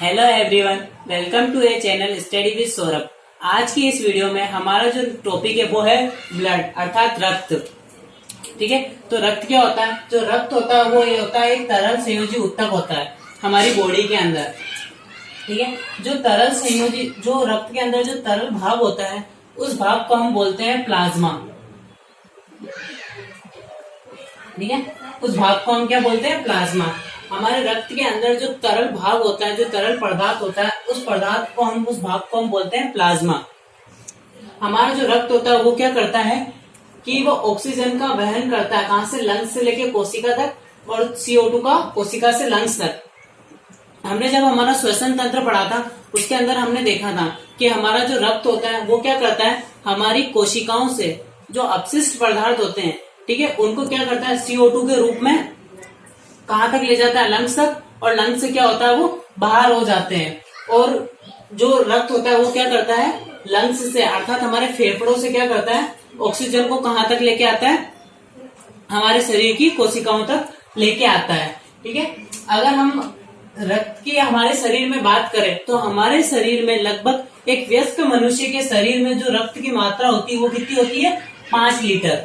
Hello everyone, welcome to a channel study with Saurabh. आज की इस वीडियो में हमारा जो टॉपिक है वो है ब्लड अर्थात रक्त। ठीक है, तो रक्त क्या होता है? जो रक्त होता है वो ये होता है एक तरल संयोजी ऊतक होता है हमारी बॉडी के अंदर। ठीक है, जो तरल संयोजी जो रक्त के अंदर जो तरल भाग होता है उस भाग को हम बोलते हैं प्लाज्मा। ठीक है, उस भाग को हम क्या बोलते हैं? प्लाज्मा। हमारे रक्त के अंदर जो तरल भाग होता है, जो तरल पदार्थ होता है, उस पदार्थ को हम उस भाग को हम बोलते हैं प्लाज्मा। हमारा जो रक्त होता है वो क्या करता है कि वो ऑक्सीजन का वहन करता है। कहां से? लंग्स से लेके कोशिका तक, और CO2 का कोशिका से लंग्स तक। हमने जब हमारा श्वसन तंत्र पढ़ा था उसके अंदर हमने देखा था कि हमारा जो रक्त होता है वो क्या करता है, हमारी कोशिकाओं से जो अपशिष्ट पदार्थ होते हैं, ठीक है, उनको क्या करता है CO2 के रूप में कहां तक ले जाता है? लंग्स तक। और लंग्स से क्या होता है वो बाहर हो जाते हैं। और जो रक्त होता है वो क्या करता है, लंग्स से अर्थात हमारे फेफड़ों से क्या करता है, ऑक्सीजन को कहां तक लेके आता है? हमारे शरीर की कोशिकाओं तक लेके आता है। ठीक है, अगर हम रक्त की हमारे शरीर में बात करें तो हमारे शरीर में लगभग एक वयस्क मनुष्य के शरीर में जो रक्त की मात्रा होती है वो कितनी होती है? 5 लीटर।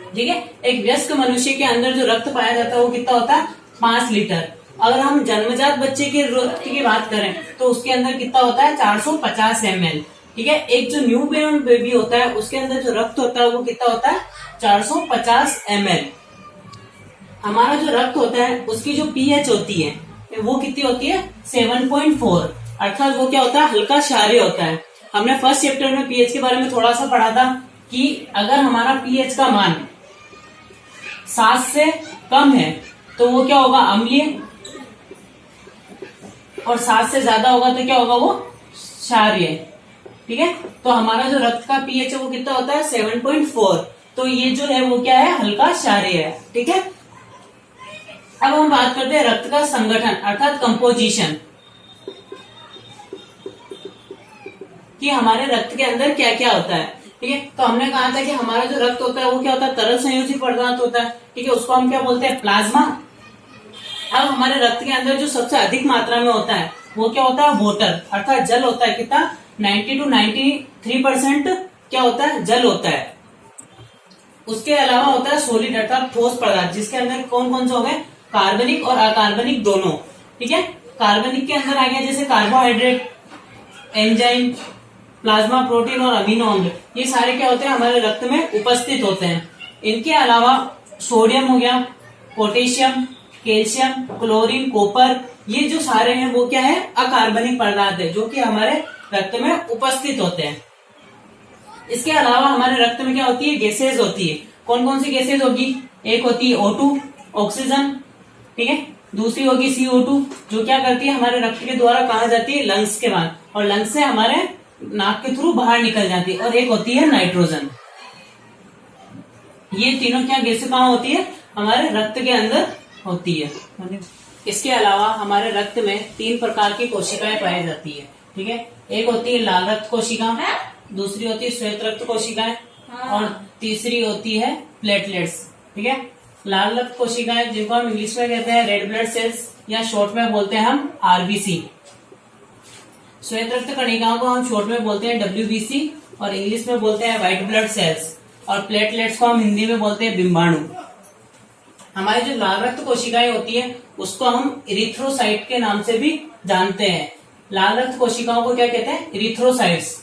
ठीक है, एक वयस्क मनुष्य के अंदर जो रक्त पाया जाता है वो कितना होता है? 5 लीटर। अगर हम जन्मजात बच्चे के रक्त की बात करें तो उसके अंदर कितना होता है? 450 ml। ठीक है, एक जो न्यू बॉर्न बेबी होता है उसके अंदर जो रक्त होता है वो कितना होता है? 450 ml। हमारा जो रक्त होता है उसकी जो pH होती है वो कितनी होती है? 7.4। अर्थात वो क्या होता है? हल्का क्षारीय होता है। हमने फर्स्ट चैप्टर में pH के बारे में थोड़ा सा पढ़ा था कि अगर हमारा pH का मान 7 से कम है तो वो क्या होगा? अम्लीय। और 7 से ज्यादा होगा तो क्या होगा? वो क्षारीय। ठीक है, तो हमारा जो रक्त का pH है वो कितना होता है? 7.4। तो ये जो है वो क्या है? हल्का क्षारीय है। ठीक है, अब हम बात करते हैं रक्त का संगठन अर्थात कंपोजिशन, कि हमारे रक्त के अंदर क्या क्या होता है। ठीक है, तो हमने कहा था कि हमारा जो रक्त होता है वो क्या होता है? तरल संयोजी पदार्थ होता है। ठीक है, उसको हम क्या बोलते हैं? प्लाज्मा। अब हमारे रक्त के अंदर जो सबसे अधिक मात्रा में होता है वो क्या होता है? वाटर अर्थात जल होता है। कितना? 90 to 93% क्या होता है? जल होता है। उसके अलावा होता है सॉलिड अर्थात ठोस पदार्थ, जिसके अंदर कौन कौन से हो गए? कार्बनिक और अकार्बनिक दोनों। ठीक है, कार्बनिक के अंदर आ गया जैसे कार्बोहाइड्रेट, एंजाइम, प्लाज्मा प्रोटीन और अमीनो अम्ल। ये सारे क्या होते हैं? हमारे रक्त में उपस्थित होते हैं। इनके अलावा सोडियम हो गया, पोटेशियम, कैल्शियम, क्लोरीन, कॉपर, ये जो सारे हैं वो क्या है? अकार्बनिक पदार्थ है जो कि हमारे रक्त में उपस्थित होते हैं। इसके अलावा हमारे रक्त में क्या होती है? गैसेज होती है। कौन कौन सी गैसेज होगी? एक होती है O2 ऑक्सीजन, ठीक है, दूसरी होगी CO2 जो क्या करती है? हमारे रक्त के द्वारा कहा जाती है लंग्स के बाद, और लंग्स से हमारे नाक के थ्रू बाहर निकल जाती है। और एक होती है नाइट्रोजन। ये तीनों क्या गैसें कहाँ होती है? हमारे रक्त के अंदर होती है। इसके अलावा हमारे रक्त में 3 प्रकार की कोशिकाएं पाई जाती है। ठीक है, एक होती है लाल रक्त कोशिका, दूसरी होती है श्वेत रक्त कोशिकाएं, और तीसरी होती है प्लेटलेट्स। ठीक है, लाल रक्त कोशिकाएं जिनको हम इंग्लिश में कहते हैं रेड ब्लड सेल्स, या शॉर्ट में बोलते हैं हम RBC। श्वेत रक्त कणिकाओं को हम शॉर्ट में बोलते हैं WBC और इंग्लिश में बोलते हैं व्हाइट ब्लड सेल्स, और प्लेटलेट्स को हम हिंदी में बोलते हैं बिंबाणु। हमारी जो लाल रक्त कोशिकाएं होती है उसको हम इरिथ्रोसाइट के नाम से भी जानते हैं। लाल रक्त कोशिकाओं को क्या कहते हैं? इरिथ्रोसाइट्स।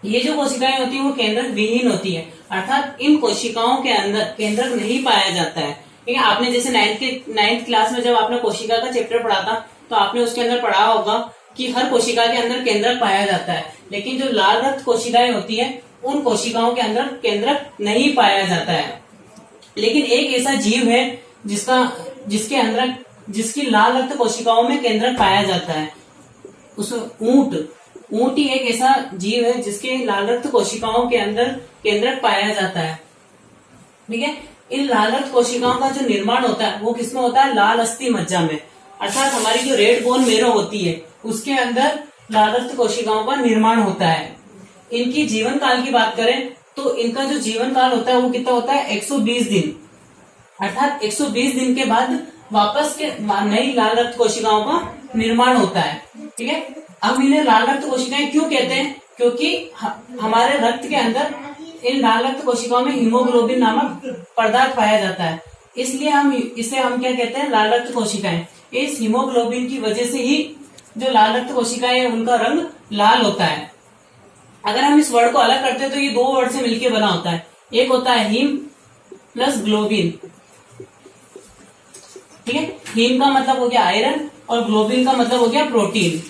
ये जो कोशिकाएं होती है वो केंद्रक विहीन होती है, अर्थात इन कोशिकाओं के अंदर केंद्रक नहीं पाया जाता है। ठीक है, आपने जैसे 9th क्लास में जब आपने कोशिका का चैप्टर पढ़ा था तो आपने उसके अंदर पढ़ा होगा कि हर कोशिका के अंदर केंद्रक पाया जाता है, लेकिन जो लाल रक्त कोशिकाएं होती है उन कोशिकाओं के अंदर केंद्रक नहीं पाया जाता है। लेकिन एक ऐसा जीव है जिसकी लाल रक्त कोशिकाओं में केंद्रक पाया जाता है। उस ऊंट ही एक ऐसा जीव है जिसके लाल रक्त कोशिकाओं के अंदर केंद्रक पाया जाता है। ठीक है, इन लाल रक्त कोशिकाओं का जो निर्माण होता है वो किसमें होता है? लाल अस्थि मज्जा में, अर्थात हमारी जो रेड बोन मेरो होती है उसके अंदर लाल रक्त कोशिकाओं का निर्माण होता है। इनकी जीवन काल की बात करें तो इनका जो जीवन काल होता है वो कितना होता है? 120 दिन। अर्थात 120 दिन के बाद वापस के नई लाल रक्त कोशिकाओं का निर्माण होता है। ठीक है, हम इन्हें लाल रक्त कोशिकाएं क्यों कहते हैं? क्योंकि हमारे रक्त के अंदर इन लाल रक्त कोशिकाओं में हीमोग्लोबिन नामक पदार्थ पाया जाता है, इसलिए हम क्या कहते हैं? लाल रक्त कोशिकाएं। इस हीमोग्लोबिन की वजह से ही जो लाल रक्त कोशिकाएं हैं उनका रंग लाल होता है। अगर हम इस वर्ड को अलग करते हैं तो ये दो वर्ड से मिलकर बना होता है, एक होता है हीम प्लस ग्लोबिन। ठीक है, हीम का मतलब हो गया आयरन और ग्लोबिन का मतलब हो गया प्रोटीन।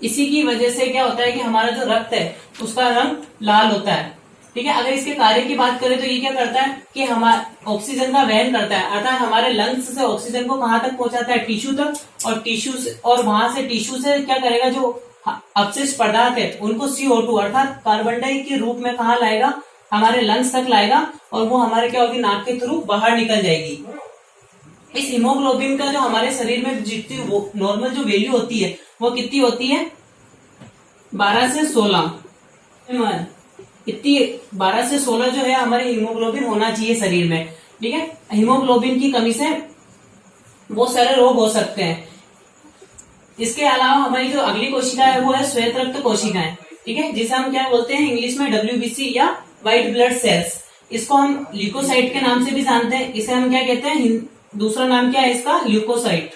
इसी की वजह से क्या होता है कि हमारा जो रक्त है उसका रंग लाल होता है। ठीक है, अगर इसके कार्य की बात करें तो ये क्या करता है कि हमारे ऑक्सीजन का वहन करता है, अर्थात हमारे लंग्स से ऑक्सीजन को कहाँ तक पहुंचाता है? टिश्यू तक, और टिश्यू से, और वहां से टिश्यू से क्या करेगा? जो अपशिष्ट पदार्थ है उनको CO2 अर्थात कार्बन डाई के रूप में कहाँ लाएगा? हमारे लंग्स तक लाएगा, और वो हमारे क्या होगी? नाक के थ्रू बाहर निकल जाएगी। इस हीमोग्लोबिन का जो हमारे शरीर में जितनी नॉर्मल जो वैल्यू होती है वो कितनी होती है? 12 से 16। इतनी 12 से 16 जो है हमारे हीमोग्लोबिन होना चाहिए शरीर में। ठीक है, हीमोग्लोबिन की कमी से बहुत सारे रोग हो सकते हैं। इसके अलावा हमारी जो अगली कोशिका है वो है श्वेत रक्त कोशिकाएं। ठीक है, जिसे हम क्या बोलते हैं इंग्लिश में? WBC या व्हाइट ब्लड सेल्स। इसको हम ल्यूकोसाइट के नाम से भी जानते हैं। इसे हम क्या कहते हैं? दूसरा नाम क्या है इसका? ल्यूकोसाइट।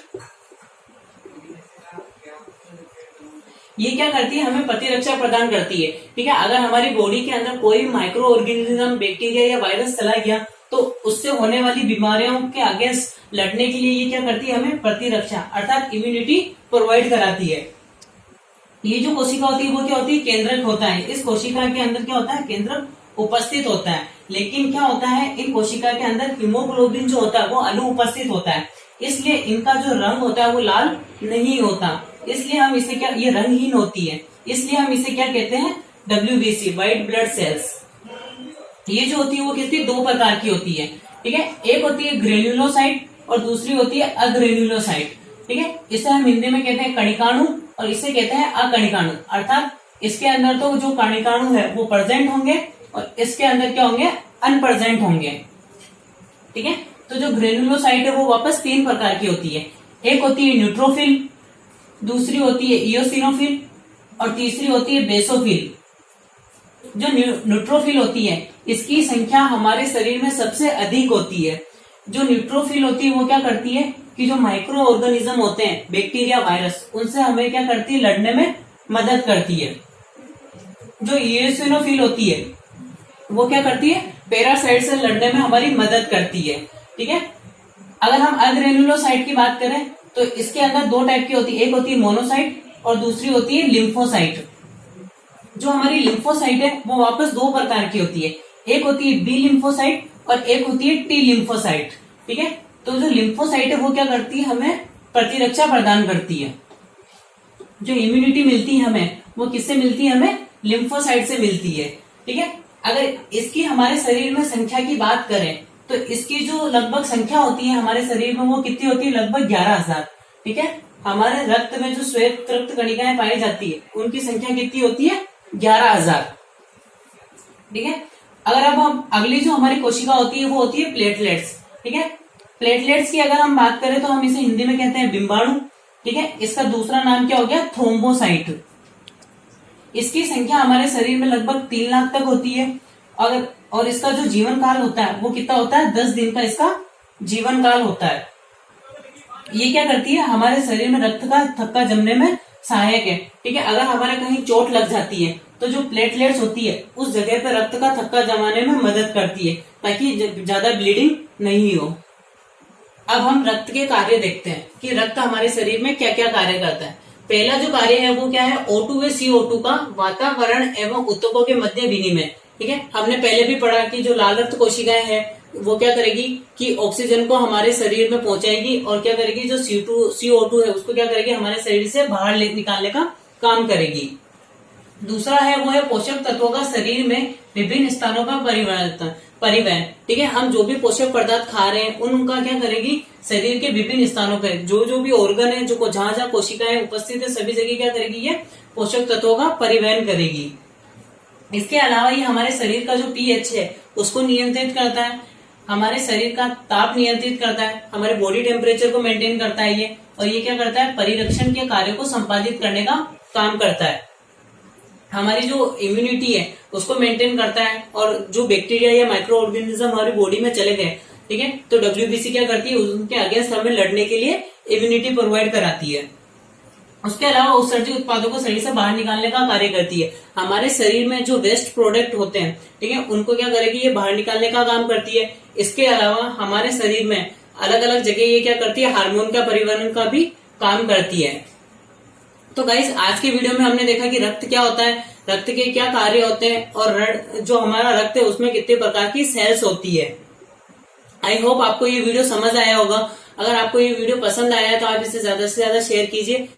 ये क्या करती है? हमें प्रतिरक्षा प्रदान करती है। ठीक है, अगर हमारी बॉडी के अंदर कोई माइक्रो ऑर्गेनिज्म, बैक्टीरिया या वायरस चला गया तो उससे होने वाली बीमारियों के अगेंस्ट लड़ने के लिए ये क्या करती है? हमें प्रतिरक्षा अर्थात इम्यूनिटी प्रोवाइड कराती है। ये जो कोशिका होती है वो क्या होती है? केंद्रक होता है। इस कोशिका के अंदर क्या होता है? केंद्रक उपस्थित होता है। लेकिन क्या होता है? इन कोशिका के अंदर हीमोग्लोबिन जो होता है वो अनुपस्थित होता है, इसलिए इनका जो रंग होता है वो लाल नहीं होता। इसलिए हम इसे क्या, ये रंगहीन होती है, इसलिए हम इसे क्या कहते हैं? WBC white blood cells. ये जो होती है वो कितनी दो प्रकार की होती है। ठीक है, एक होती है ग्रेन्युलोसाइट और दूसरी होती है अग्रेन्युलोसाइट। ठीक है, इसे हम हिंदी में कहते हैं कणिकाणु और इसे कहते हैं अकणिकाणु। अर्थात इसके अंदर तो जो कणिकाणु है वो प्रेजेंट होंगे और इसके अंदर क्या होंगे? अनप्रेजेंट होंगे। ठीक है, तो जो ग्रेन्युलोसाइट है वो वापस तीन प्रकार की होती है। एक होती है न्यूट्रोफिल, दूसरी होती है इयोसिनोफिल और तीसरी होती है बेसोफिल। जो न्यूट्रोफिल होती है इसकी संख्या हमारे शरीर में सबसे अधिक होती है। जो न्यूट्रोफिल होती है वो क्या करती है कि जो माइक्रो ऑर्गेनिज्म होते हैं, बैक्टीरिया, वायरस, उनसे हमें क्या करती है? लड़ने में मदद करती है। जो इयोसिनोफिल होती है वो क्या करती है? पैरासाइट से लड़ने में हमारी मदद करती है। ठीक है, अगर हम अग्रेन्युलोसाइट की बात करें तो इसके अंदर दो टाइप की होती है, एक होती है मोनोसाइट और दूसरी होती है लिम्फोसाइट। जो हमारी लिम्फोसाइट है वो वापस दो प्रकार की होती है, एक होती है बी लिम्फोसाइट और एक होती है टी लिम्फोसाइट। ठीक है, तो जो लिम्फोसाइट है वो क्या करती है? हमें प्रतिरक्षा प्रदान करती है। जो इम्यूनिटी मिलती है हमें वो किससे मिलती है? हमें लिम्फोसाइट से मिलती है। ठीक है, अगर इसकी हमारे शरीर में संख्या की बात करें तो इसकी जो लगभग संख्या होती है हमारे शरीर में वो कितनी होती है? लगभग 11,000। ठीक है, हमारे रक्त में जो श्वेत रक्त कणिकाएं पाई जाती है उनकी संख्या कितनी होती है? 11,000। ठीक है, अगर अब हम अगली जो हमारी कोशिका होती है वो होती है प्लेटलेट्स। ठीक है, प्लेटलेट्स की अगर हम बात करें तो हम इसे हिंदी में कहते हैं बिंबाणु। ठीक है, इसका दूसरा नाम क्या हो गया? थ्रोम्बोसाइट। इसकी संख्या हमारे शरीर में लगभग 3 लाख तक होती है और इसका जो जीवन काल होता है वो कितना होता है? 10 दिन का इसका जीवन काल होता है। ये क्या करती है? हमारे शरीर में रक्त का थक्का जमने में सहायक है। ठीक है, अगर हमारे कहीं चोट लग जाती है तो जो प्लेटलेट्स होती है उस जगह पे रक्त का थक्का जमाने में मदद करती है ताकि ज्यादा ब्लीडिंग नहीं हो। अब हम रक्त के कार्य देखते हैं कि रक्त हमारे शरीर में क्या क्या कार्य करता है। पहला जो कार्य है वो क्या है? O2 व CO2 का वातावरण एवं ऊतकों के मध्य विनिमय। ठीक है, हमने पहले भी पढ़ा कि जो लाल रक्त कोशिकाएं हैं वो क्या करेगी कि ऑक्सीजन को हमारे शरीर में पहुंचाएगी और क्या करेगी? जो CO2 है उसको क्या करेगी? हमारे शरीर से बाहर निकालने का काम करेगी। दूसरा है वो है पोषक तत्वों का शरीर में विभिन्न स्थानों पर परिवहन। ठीक है, हम जो भी पोषक पदार्थ खा रहे हैं उनका क्या करेगी? शरीर के विभिन्न स्थानों पर जो भी ऑर्गन है, जो जहां जहां कोशिकाएं उपस्थित है सभी जगह क्या करेगी? ये पोषक तत्वों का परिवहन करेगी। इसके अलावा ये हमारे शरीर का जो pH है उसको नियंत्रित करता है। हमारे शरीर का ताप नियंत्रित करता है, हमारे बॉडी टेम्परेचर को मेंटेन करता है ये, और ये क्या करता है, परिरक्षण के कार्य को संपादित करने का काम करता है। हमारी जो इम्यूनिटी है उसको मेंटेन करता है, और जो बैक्टीरिया या माइक्रो ऑर्गेनिज्म हमारी बॉडी में चले गए, ठीक है, तो WBC क्या करती है, उनके अगेंस्ट हमें लड़ने के लिए इम्यूनिटी प्रोवाइड कराती है। उसके अलावा उत्सर्जित उत्पादों को शरीर से बाहर निकालने का कार्य करती है। हमारे शरीर में जो वेस्ट प्रोडक्ट होते हैं, ठीक है, उनको क्या करेगी, ये बाहर निकालने का काम करती है। इसके अलावा हमारे शरीर में अलग अलग जगह ये क्या करती है, हार्मोन का परिवहन का भी काम करती है। तो गाइस, आज के वीडियो में हमने देखा कि रक्त क्या होता है, रक्त के क्या कार्य होते हैं, और जो हमारा रक्त है उसमें कितने प्रकार की सेल्स होती है। आई होप आपको ये वीडियो समझ आया होगा। अगर आपको ये वीडियो पसंद आया है तो आप इसे ज्यादा से ज्यादा शेयर कीजिए।